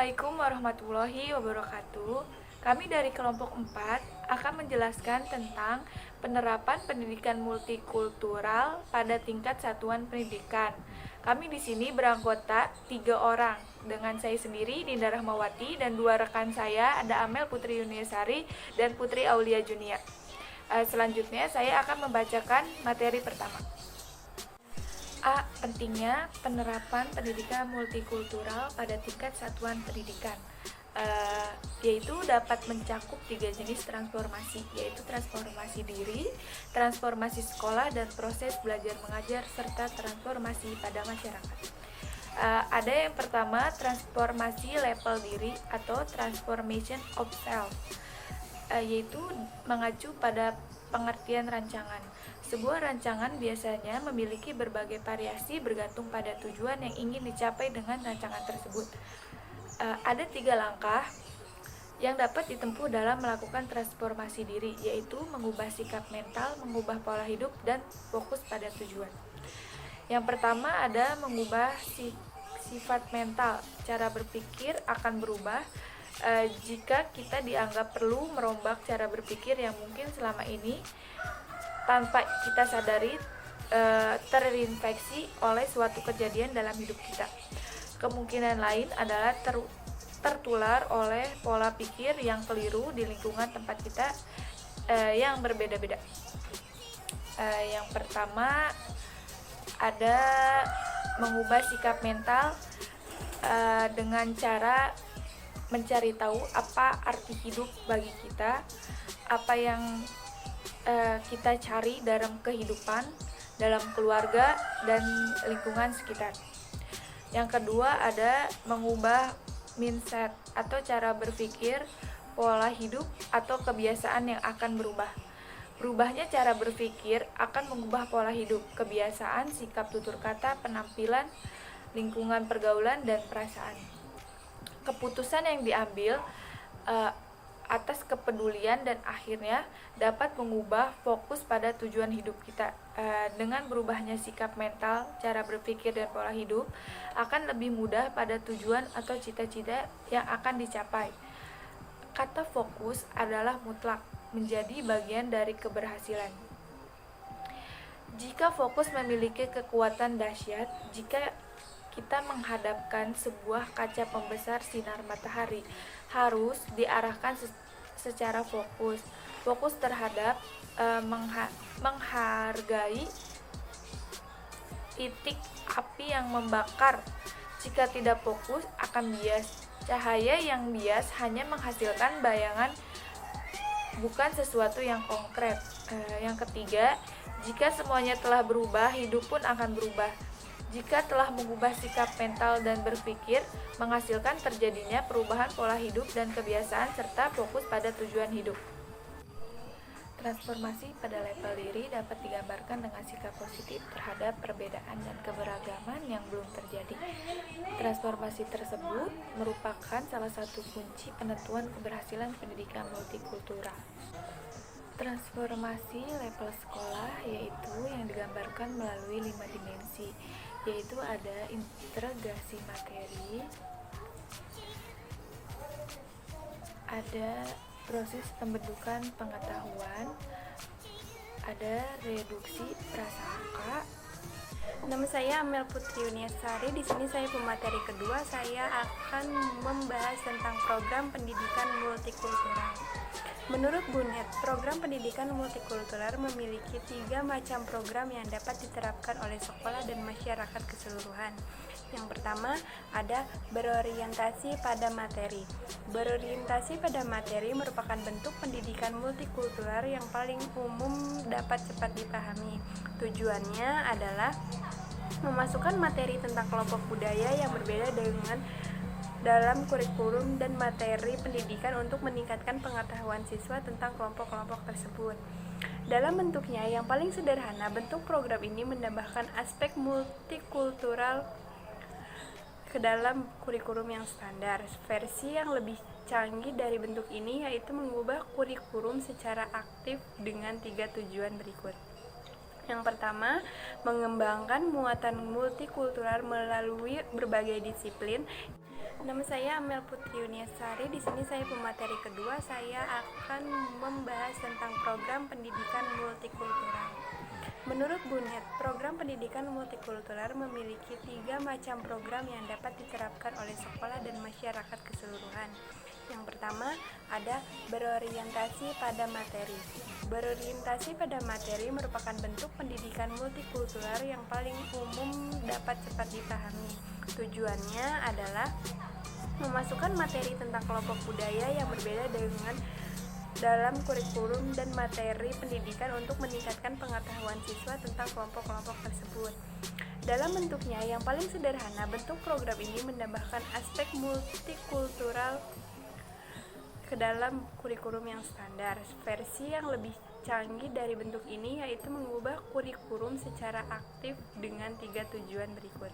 Assalamualaikum warahmatullahi wabarakatuh. Kami dari kelompok 4 akan menjelaskan tentang penerapan pendidikan multikultural pada tingkat satuan pendidikan. Kami di sini beranggota 3 orang, dengan saya sendiri Dinda Rahmawati dan 2 rekan saya, ada Amel Putri Yuniasari dan Putri Aulia Junia. Selanjutnya saya akan membacakan materi pertama. A. Pentingnya penerapan pendidikan multikultural pada tingkat satuan pendidikan, yaitu dapat mencakup 3 jenis transformasi, yaitu transformasi diri, transformasi sekolah, dan proses belajar mengajar, serta transformasi pada masyarakat. Ada yang pertama, transformasi level diri atau transformation of self, yaitu mengacu pada pengertian rancangan. Sebuah rancangan biasanya memiliki berbagai variasi bergantung pada tujuan yang ingin dicapai dengan rancangan tersebut. Ada 3 langkah yang dapat ditempuh dalam melakukan transformasi diri, yaitu mengubah sikap mental, mengubah pola hidup, dan fokus pada tujuan. Yang pertama ada mengubah sifat mental. Cara berpikir akan berubah jika kita dianggap perlu merombak cara berpikir yang mungkin selama ini tanpa kita sadari terinfeksi oleh suatu kejadian dalam hidup kita. Kemungkinan lain adalah tertular oleh pola pikir yang keliru di lingkungan tempat kita yang berbeda-beda. Yang pertama ada mengubah sikap mental dengan cara mencari tahu apa arti hidup bagi kita, apa yang kita cari dalam kehidupan, dalam keluarga, dan lingkungan sekitar. Yang kedua ada mengubah mindset atau cara berpikir, pola hidup, atau kebiasaan yang akan berubah. Berubahnya cara berpikir akan mengubah pola hidup, kebiasaan, sikap tutur kata, penampilan, lingkungan pergaulan, dan perasaan. Keputusan yang diambil atas kepedulian dan akhirnya dapat mengubah fokus pada tujuan hidup kita. Dengan berubahnya sikap mental, cara berpikir, dan pola hidup akan lebih mudah pada tujuan atau cita-cita yang akan dicapai. Kata fokus adalah mutlak, menjadi bagian dari keberhasilan. Jika fokus memiliki kekuatan dahsyat, jika kita menghadapkan sebuah kaca pembesar sinar matahari, harus diarahkan secara fokus terhadap menghargai titik api yang membakar. Jika tidak fokus akan bias. Cahaya yang bias hanya menghasilkan bayangan, bukan sesuatu yang konkret. Yang ketiga, jika semuanya telah berubah, hidup pun akan berubah. Jika telah mengubah sikap mental dan berpikir, menghasilkan terjadinya perubahan pola hidup dan kebiasaan serta fokus pada tujuan hidup. Transformasi pada level diri dapat digambarkan dengan sikap positif terhadap perbedaan dan keberagaman yang belum terjadi. Transformasi tersebut merupakan salah satu kunci penentuan keberhasilan pendidikan multikultural. Transformasi level sekolah yaitu yang digambarkan melalui 5 dimensi, yaitu ada integrasi materi, ada proses pembentukan pengetahuan, ada reduksi prasangka. Nama saya Amel Putri Yuniasari. Di sini saya pemateri kedua. Saya akan membahas tentang program pendidikan multikultural. Menurut BUNED, program pendidikan multikultural memiliki 3 macam program yang dapat diterapkan oleh sekolah dan masyarakat keseluruhan. Yang pertama, ada berorientasi pada materi. Berorientasi pada materi merupakan bentuk pendidikan multikultural yang paling umum dapat cepat dipahami. Tujuannya adalah memasukkan materi tentang kelompok budaya yang berbeda dengan dalam kurikulum dan materi pendidikan untuk meningkatkan pengetahuan siswa tentang kelompok-kelompok tersebut. Dalam bentuknya yang paling sederhana, bentuk program ini menambahkan aspek multikultural ke dalam kurikulum yang standar. Versi yang lebih canggih dari bentuk ini yaitu mengubah kurikulum secara aktif dengan 3 tujuan berikut. Yang pertama, mengembangkan muatan multikultural melalui berbagai disiplin. Nama saya Amel Putri Yuniasari. Di sini saya pemateri kedua. Saya akan membahas tentang program pendidikan multikultural. Menurut BUNED, program pendidikan multikultural memiliki 3 macam program yang dapat diterapkan oleh sekolah dan masyarakat keseluruhan. Yang pertama, ada berorientasi pada materi. Berorientasi pada materi merupakan bentuk pendidikan multikultural yang paling umum dapat cepat dipahami. Tujuannya adalah memasukkan materi tentang kelompok budaya yang berbeda dengan dalam kurikulum dan materi pendidikan untuk meningkatkan pengetahuan siswa tentang kelompok-kelompok tersebut. Dalam bentuknya yang paling sederhana, bentuk program ini menambahkan aspek multikultural ke dalam kurikulum yang standar. Versi yang lebih canggih dari bentuk ini yaitu mengubah kurikulum secara aktif dengan 3 tujuan berikut.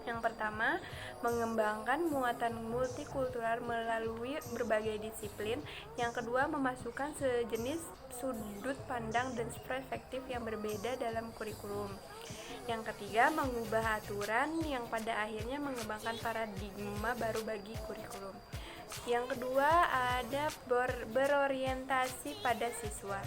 Yang pertama, mengembangkan muatan multikultural melalui berbagai disiplin. Yang kedua, memasukkan sejenis sudut pandang dan perspektif yang berbeda dalam kurikulum. Yang ketiga, mengubah aturan yang pada akhirnya mengembangkan paradigma baru bagi kurikulum. Yang kedua, ada berorientasi pada siswa.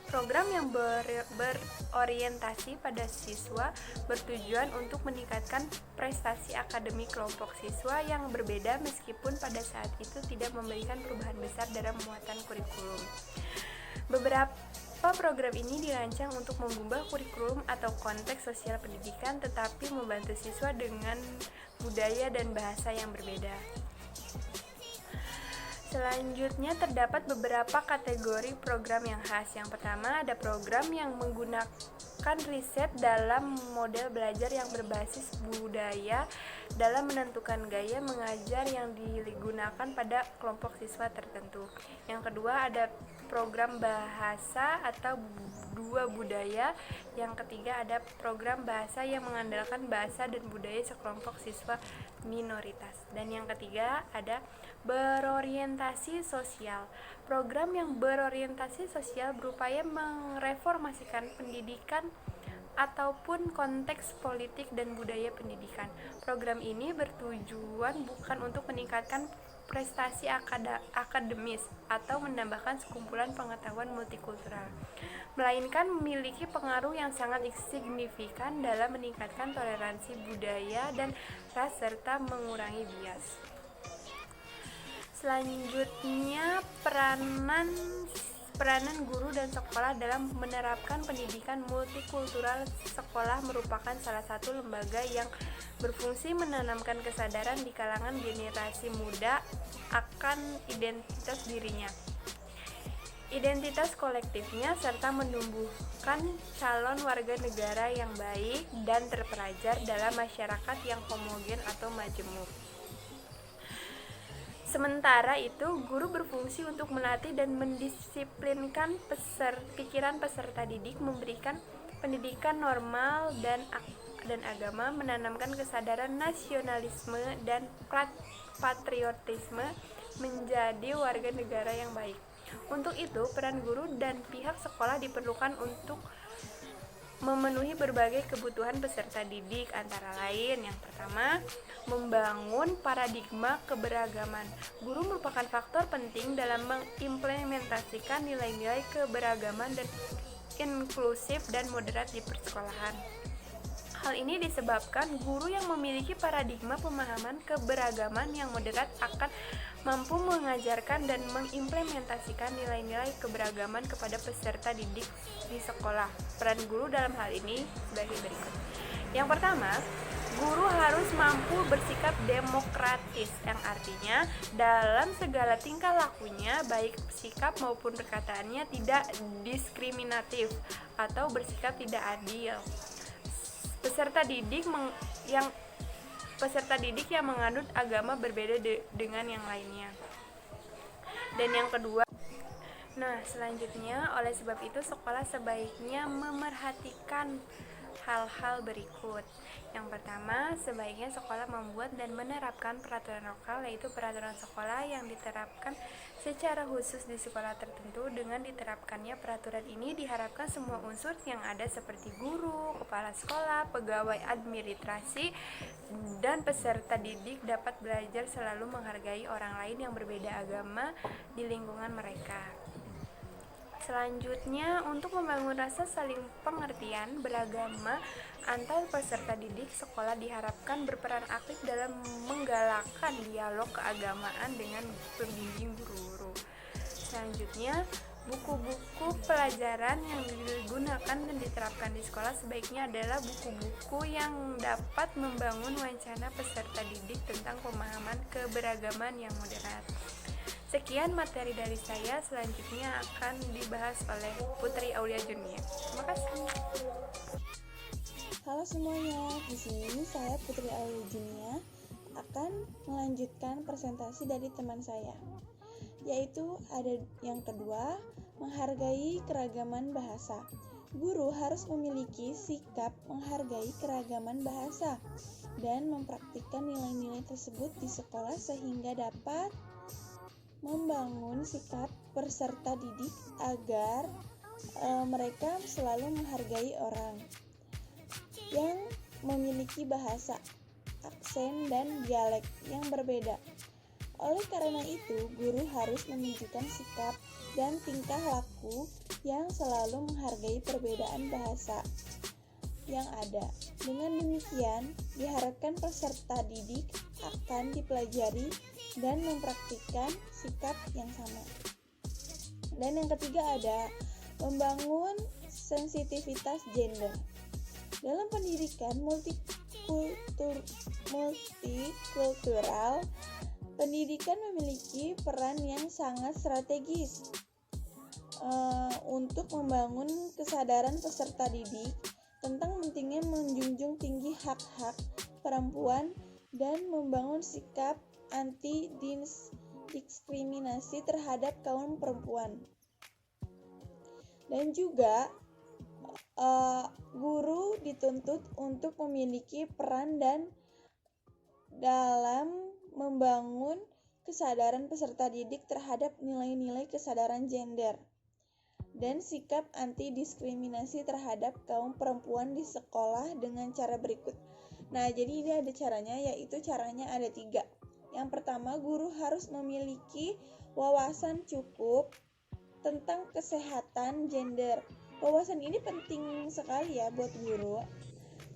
Program yang berorientasi pada siswa bertujuan untuk meningkatkan prestasi akademik kelompok siswa yang berbeda meskipun pada saat itu tidak memberikan perubahan besar dalam muatan kurikulum. Beberapa program ini dirancang untuk mengubah kurikulum atau konteks sosial pendidikan tetapi membantu siswa dengan budaya dan bahasa yang berbeda. Selanjutnya terdapat beberapa kategori program yang khas. Yang pertama ada program yang menggunakan riset dalam model belajar yang berbasis budaya dalam menentukan gaya mengajar yang digunakan pada kelompok siswa tertentu. Yang kedua ada program bahasa atau dua budaya. Yang ketiga ada program bahasa yang mengandalkan bahasa dan budaya sekelompok siswa minoritas. Dan yang ketiga ada berorientasi sosial. Program yang berorientasi sosial berupaya mereformasikan pendidikan ataupun konteks politik dan budaya pendidikan. Program ini bertujuan bukan untuk meningkatkan prestasi akademis atau menambahkan sekumpulan pengetahuan multikultural, melainkan memiliki pengaruh yang sangat signifikan dalam meningkatkan toleransi budaya dan ras serta mengurangi bias. Selanjutnya, peranan guru dan sekolah dalam menerapkan pendidikan multikultural. Sekolah merupakan salah satu lembaga yang berfungsi menanamkan kesadaran di kalangan generasi muda akan identitas dirinya, identitas kolektifnya, serta menumbuhkan calon warga negara yang baik dan terpelajar dalam masyarakat yang homogen atau majemuk. Sementara itu, guru berfungsi untuk melatih dan mendisiplinkan pikiran peserta didik, memberikan pendidikan normal dan agama, menanamkan kesadaran nasionalisme dan patriotisme, menjadi warga negara yang baik. Untuk itu, peran guru dan pihak sekolah diperlukan untuk memenuhi berbagai kebutuhan peserta didik, antara lain yang pertama, membangun paradigma keberagaman. Guru merupakan faktor penting dalam mengimplementasikan nilai-nilai keberagaman dan inklusif dan moderat di persekolahan. Hal ini disebabkan guru yang memiliki paradigma pemahaman keberagaman yang moderat akan mampu mengajarkan dan mengimplementasikan nilai-nilai keberagaman kepada peserta didik di sekolah. Peran guru dalam hal ini sebagai berikut. Yang pertama, guru harus mampu bersikap demokratis, yang artinya dalam segala tingkah lakunya, baik sikap maupun perkataannya tidak diskriminatif atau bersikap tidak adil. Peserta didik yang menganut agama berbeda dengan yang lainnya. Dan yang kedua, selanjutnya oleh sebab itu sekolah sebaiknya memerhatikan hal-hal berikut. Yang pertama, sebaiknya sekolah membuat dan menerapkan peraturan lokal, yaitu peraturan sekolah yang diterapkan Secara khusus di sekolah tertentu, dengan diterapkannya peraturan ini diharapkan semua unsur yang ada seperti guru, kepala sekolah, pegawai administrasi, dan peserta didik dapat belajar selalu menghargai orang lain yang berbeda agama di lingkungan mereka. Selanjutnya, untuk membangun rasa saling pengertian beragama antar peserta didik, sekolah diharapkan berperan aktif dalam menggalakkan dialog keagamaan dengan pembimbing guru-guru. Selanjutnya, buku-buku pelajaran yang digunakan dan diterapkan di sekolah sebaiknya adalah buku-buku yang dapat membangun wacana peserta didik tentang pemahaman keberagaman yang moderat. Sekian materi dari saya, selanjutnya akan dibahas oleh Putri Aulia Junia. Terima kasih. Halo semuanya, di sini saya Putri Aulia Junia akan melanjutkan presentasi dari teman saya, yaitu ada yang kedua, menghargai keragaman bahasa. Guru harus memiliki sikap menghargai keragaman bahasa dan mempraktikkan nilai-nilai tersebut di sekolah sehingga dapat membangun sikap peserta didik agar mereka selalu menghargai orang yang memiliki bahasa, aksen, dan dialek yang berbeda. Oleh karena itu, guru harus menunjukkan sikap dan tingkah laku yang selalu menghargai perbedaan bahasa yang ada. Dengan demikian, diharapkan peserta didik akan dipelajari dan mempraktikkan sikap yang sama. Dan yang ketiga ada membangun sensitivitas gender. Dalam pendidikan multikultural, pendidikan memiliki peran yang sangat strategis untuk membangun kesadaran peserta didik tentang pentingnya menjunjung tinggi hak-hak perempuan dan membangun sikap anti-diskriminasi terhadap kaum perempuan. Dan juga guru dituntut untuk memiliki peran dan dalam membangun kesadaran peserta didik terhadap nilai-nilai kesadaran gender dan sikap anti-diskriminasi terhadap kaum perempuan di sekolah dengan cara berikut. Nah, jadi ini ada caranya, yaitu caranya ada 3. Yang pertama, guru harus memiliki wawasan cukup tentang kesehatan gender. Wawasan ini penting sekali ya buat guru,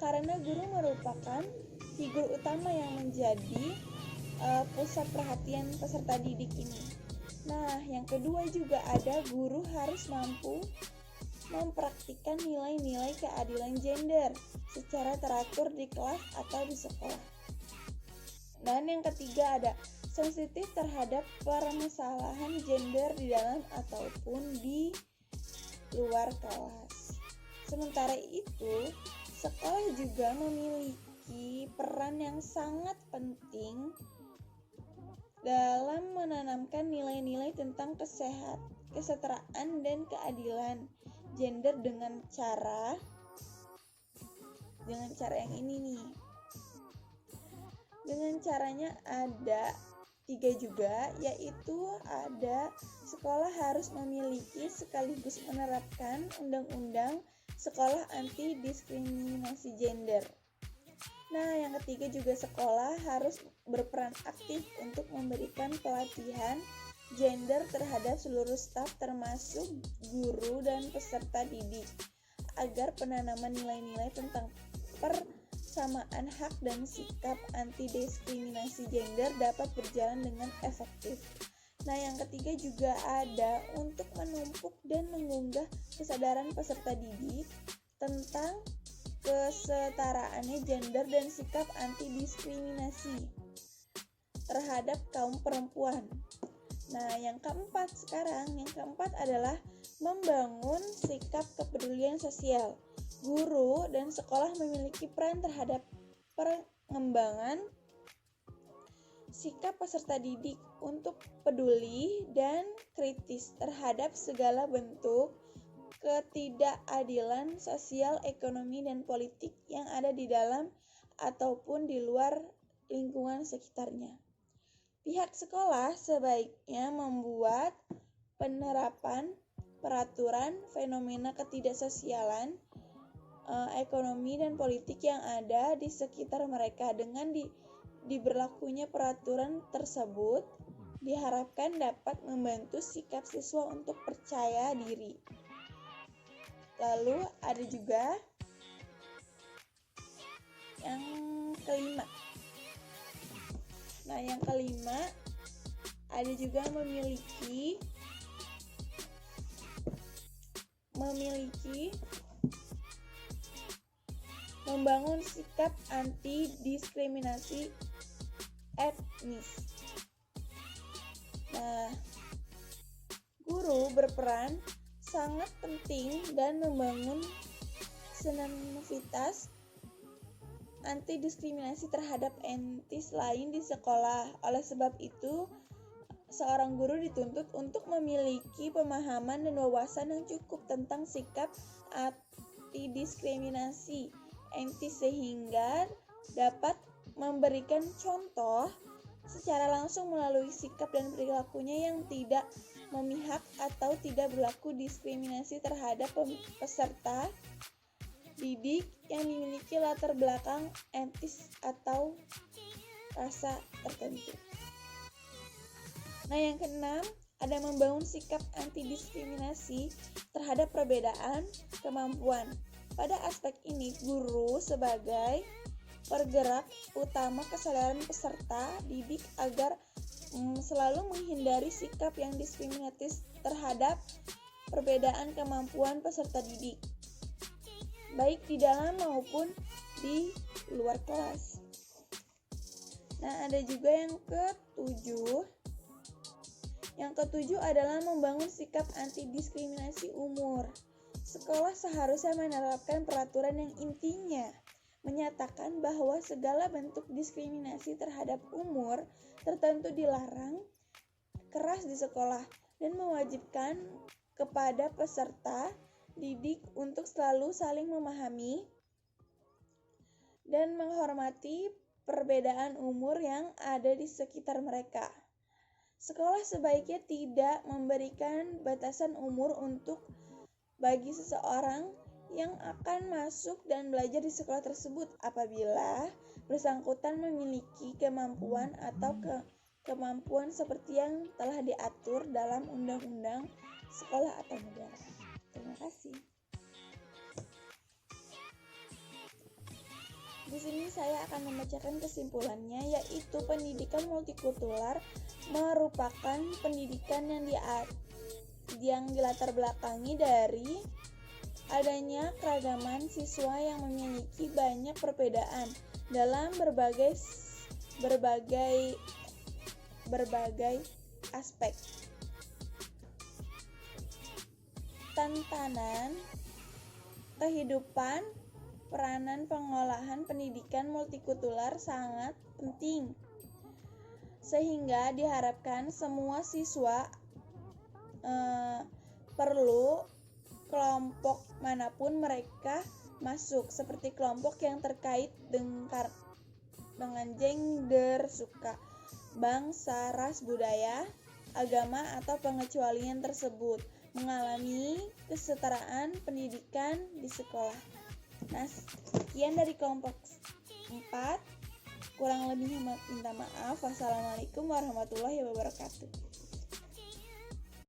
karena guru merupakan figur utama yang menjadi pusat perhatian peserta didik ini. Nah, yang kedua juga ada guru harus mampu mempraktikkan nilai-nilai keadilan gender secara teratur di kelas atau di sekolah. Dan yang ketiga ada sensitif terhadap permasalahan gender di dalam ataupun di luar kelas. Sementara itu, sekolah juga memiliki peran yang sangat penting dalam menanamkan nilai-nilai tentang kesetaraan dan keadilan gender dengan cara yang ini nih. Dengan caranya ada 3 juga, yaitu ada sekolah harus memiliki sekaligus menerapkan undang-undang sekolah anti diskriminasi gender. Nah, yang ketiga juga sekolah harus berperan aktif untuk memberikan pelatihan gender terhadap seluruh staf termasuk guru dan peserta didik agar penanaman nilai-nilai tentang persamaan hak dan sikap anti-diskriminasi gender dapat berjalan dengan efektif. Nah, yang ketiga juga ada untuk menumpuk dan mengunggah kesadaran peserta didik tentang kesetaraannya gender dan sikap anti-diskriminasi terhadap kaum perempuan. Nah, yang keempat adalah membangun sikap kepedulian sosial. Guru dan sekolah memiliki peran terhadap pengembangan sikap peserta didik untuk peduli dan kritis terhadap segala bentuk ketidakadilan sosial, ekonomi, dan politik yang ada di dalam ataupun di luar lingkungan sekitarnya. Pihak sekolah sebaiknya membuat penerapan peraturan fenomena ketidaksosialan, ekonomi dan politik yang ada di sekitar mereka. Dengan diberlakunya peraturan tersebut diharapkan dapat membantu sikap siswa untuk percaya diri. Lalu ada juga yang kelima. Nah, yang kelima ada juga memiliki membangun sikap anti diskriminasi etnis. Nah, guru berperan sangat penting dan membangun sensitivitas anti diskriminasi terhadap etnis lain di sekolah. Oleh sebab itu, seorang guru dituntut untuk memiliki pemahaman dan wawasan yang cukup tentang sikap anti diskriminasi etnis sehingga dapat memberikan contoh secara langsung melalui sikap dan perilakunya yang tidak memihak atau tidak berlaku diskriminasi terhadap peserta didik yang memiliki latar belakang etnis atau rasa tertentu. Nah, yang keenam, ada membangun sikap anti diskriminasi terhadap perbedaan kemampuan. Pada aspek ini, guru sebagai pergerak utama kesadaran peserta didik agar selalu menghindari sikap yang diskriminatif terhadap perbedaan kemampuan peserta didik, baik di dalam maupun di luar kelas. Nah, ada juga yang ketujuh. Yang ketujuh adalah membangun sikap anti diskriminasi umur. Sekolah seharusnya menerapkan peraturan yang intinya menyatakan bahwa segala bentuk diskriminasi terhadap umur tertentu dilarang keras di sekolah dan mewajibkan kepada peserta didik untuk selalu saling memahami dan menghormati perbedaan umur yang ada di sekitar mereka. Sekolah sebaiknya tidak memberikan batasan umur untuk bagi seseorang yang akan masuk dan belajar di sekolah tersebut apabila bersangkutan memiliki kemampuan atau kemampuan seperti yang telah diatur dalam undang-undang sekolah atau negara. Terima kasih. Di sini saya akan membacakan kesimpulannya, yaitu pendidikan multikultural merupakan pendidikan yang dilatar belakangi dari adanya keragaman siswa yang memiliki banyak perbedaan dalam berbagai aspek. Tantangan kehidupan, peranan pengolahan pendidikan multikultural sangat penting, sehingga diharapkan semua siswa perlu kelompok manapun mereka masuk, seperti kelompok yang terkait dengan gender, suku, bangsa, ras, budaya, agama, atau pengecualian tersebut, mengalami kesetaraan pendidikan di sekolah. Nah, sekian dari kelompok 4. Kurang lebihnya minta maaf. Wassalamualaikum warahmatullahi wabarakatuh.